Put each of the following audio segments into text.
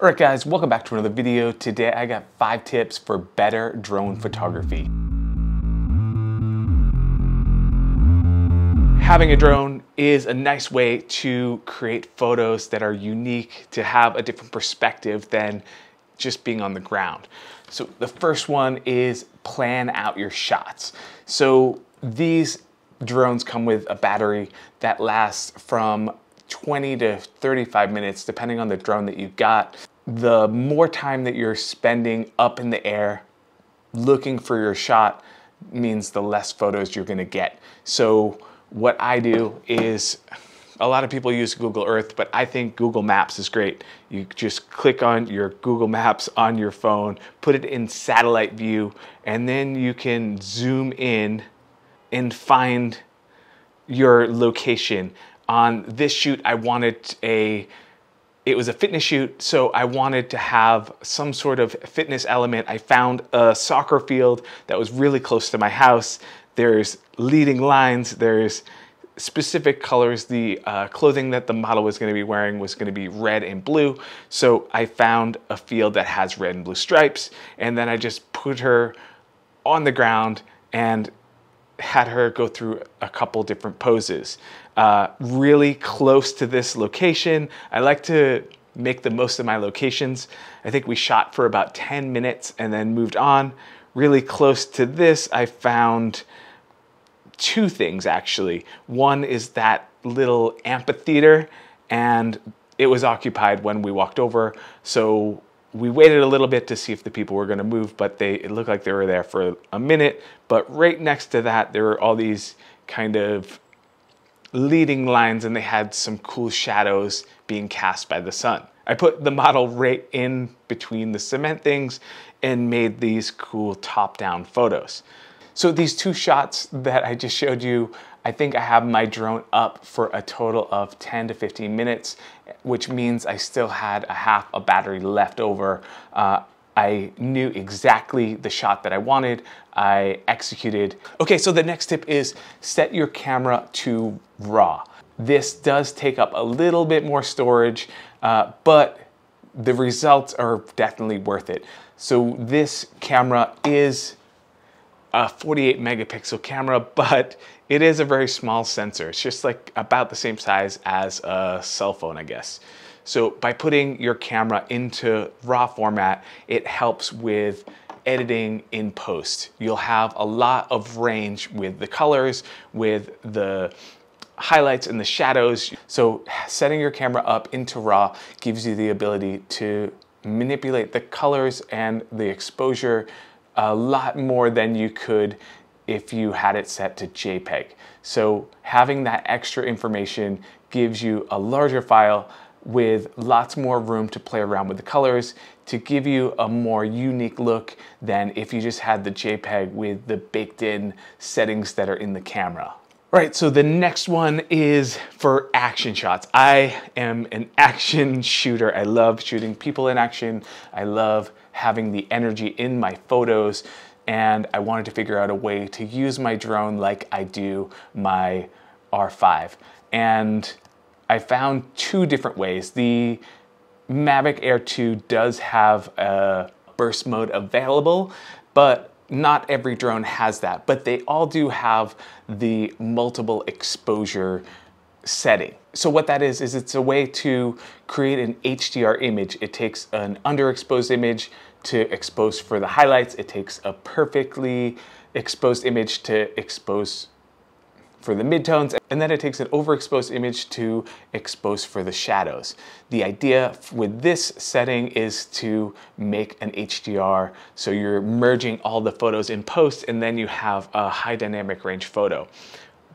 Alright guys, welcome back to another video. Today I got 5 tips for better drone photography. Having a drone is a nice way to create photos that are unique, to have a different perspective than just being on the ground. So the first one is plan out your shots. So these drones come with a battery that lasts from 20 to 35 minutes, depending on the drone that you got. The more time that you're spending up in the air looking for your shot means the less photos you're gonna get. So what I do is, a lot of people use Google Earth, but I think Google Maps is great. You just click on your Google Maps on your phone, put it in satellite view, and then you can zoom in and find your location. On this shoot, it was a fitness shoot, so I wanted to have some sort of fitness element. I found a soccer field that was really close to my house. There's leading lines, there's specific colors. The clothing that the model was gonna be wearing was gonna be red and blue. So I found a field that has red and blue stripes, and then I just put her on the ground and had her go through a couple different poses. Really close to this location. I like to make the most of my locations. I think we shot for about 10 minutes and then moved on. Really close to this, I found 2 things actually. One is that little amphitheater, and it was occupied when we walked over. So we waited a little bit to see if the people were gonna move, but it looked like they were there for a minute. But right next to that, there were all these kind of leading lines, and they had some cool shadows being cast by the sun. I put the model right in between the cement things and made these cool top-down photos. So these 2 shots that I just showed you, I think I have my drone up for a total of 10 to 15 minutes, which means I still had half a battery left over. I knew exactly the shot that I wanted. I executed. Okay, so the next tip is set your camera to RAW. This does take up a little bit more storage, but the results are definitely worth it. So this camera is a 48 megapixel camera, but it is a very small sensor. It's just like about the same size as a cell phone, I guess. So by putting your camera into RAW format, it helps with editing in post. You'll have a lot of range with the colors, with the highlights and the shadows. So setting your camera up into RAW gives you the ability to manipulate the colors and the exposure a lot more than you could if you had it set to JPEG. So having that extra information gives you a larger file with lots more room to play around with the colors to give you a more unique look than if you just had the JPEG with the baked in settings that are in the camera. Right, so the next one is for action shots. I am an action shooter. I love shooting people in action. I love having the energy in my photos, and I wanted to figure out a way to use my drone like I do my R5. And I found 2 different ways. The Mavic Air 2 does have a burst mode available, but not every drone has that. But they all do have the multiple exposure setting. So what that is it's a way to create an HDR image. It takes an underexposed image to expose for the highlights. It takes a perfectly exposed image to expose for the midtones, and then it takes an overexposed image to expose for the shadows. The idea with this setting is to make an HDR, so you're merging all the photos in post, and then you have a high dynamic range photo.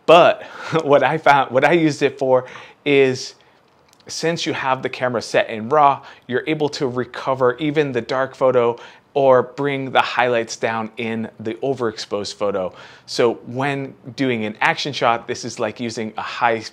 But what I used it for is, since you have the camera set in RAW, you're able to recover even the dark photo or bring the highlights down in the overexposed photo. So when doing an action shot, this is like using a high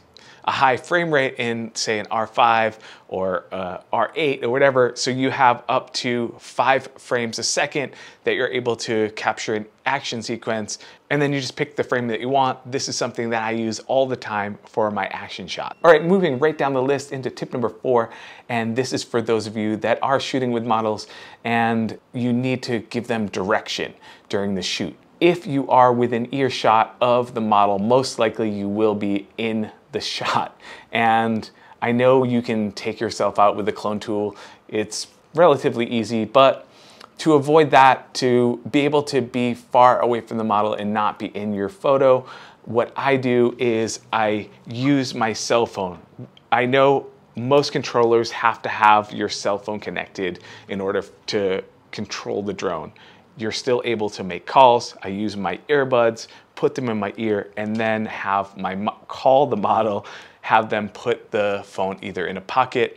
a high frame rate in, say, an R5 or R8 or whatever. So you have up to 5 frames a second that you're able to capture an action sequence, and then you just pick the frame that you want. This is something that I use all the time for my action shot. All right, moving right down the list into tip number 4, and this is for those of you that are shooting with models and you need to give them direction during the shoot. If you are within earshot of the model, most likely you will be in the shot. And I know you can take yourself out with the clone tool. It's relatively easy, but to avoid that, to be able to be far away from the model and not be in your photo, what I do is I use my cell phone. I know most controllers have to have your cell phone connected in order to control the drone. You're still able to make calls. I use my earbuds, put them in my ear, and then have call the model, have them put the phone either in a pocket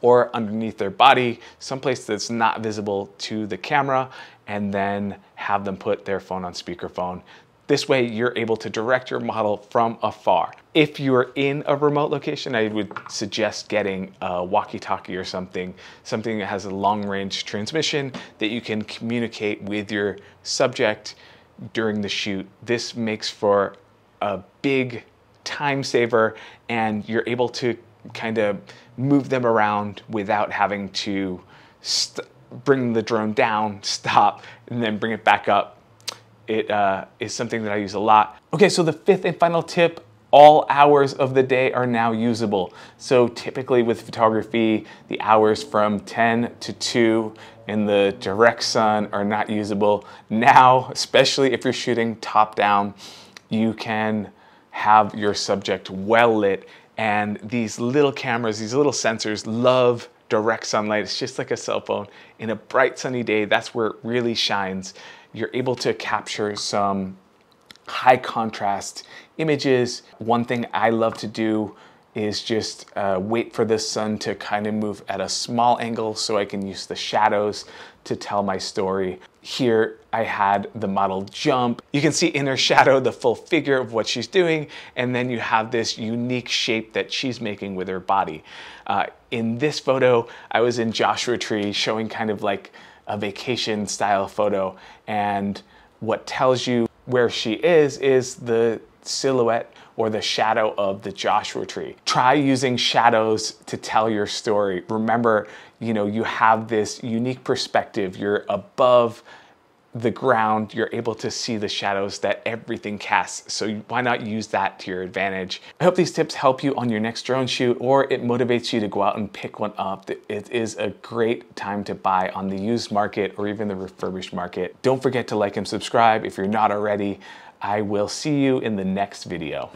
or underneath their body, someplace that's not visible to the camera, and then have them put their phone on speakerphone. This way you're able to direct your model from afar. If you're in a remote location, I would suggest getting a walkie-talkie or something that has a long-range transmission that you can communicate with your subject during the shoot. This makes for a big time saver, and you're able to kind of move them around without having to bring the drone down, stop, and then bring it back up. It is something that I use a lot. Okay, so the 5th and final tip, all hours of the day are now usable. So typically with photography, the hours from 10 to 2 in the direct sun are not usable. Now, especially if you're shooting top down, you can have your subject well lit, and these little cameras, these little sensors love direct sunlight. It's just like a cell phone. In a bright sunny day, that's where it really shines. You're able to capture some high contrast images. One thing I love to do is just wait for the sun to kind of move at a small angle so I can use the shadows to tell my story. Here I had the model jump. You can see in her shadow the full figure of what she's doing, and then you have this unique shape that she's making with her body. In this photo, I was in Joshua Tree showing kind of like a vacation style photo, and what tells you where she is the silhouette or the shadow of the Joshua Tree. Try using shadows to tell your story. Remember, you have this unique perspective. You're above the ground, you're able to see the shadows that everything casts. So why not use that to your advantage? I hope these tips help you on your next drone shoot, or it motivates you to go out and pick one up. It is a great time to buy on the used market or even the refurbished market. Don't forget to like and subscribe if you're not already. I will see you in the next video.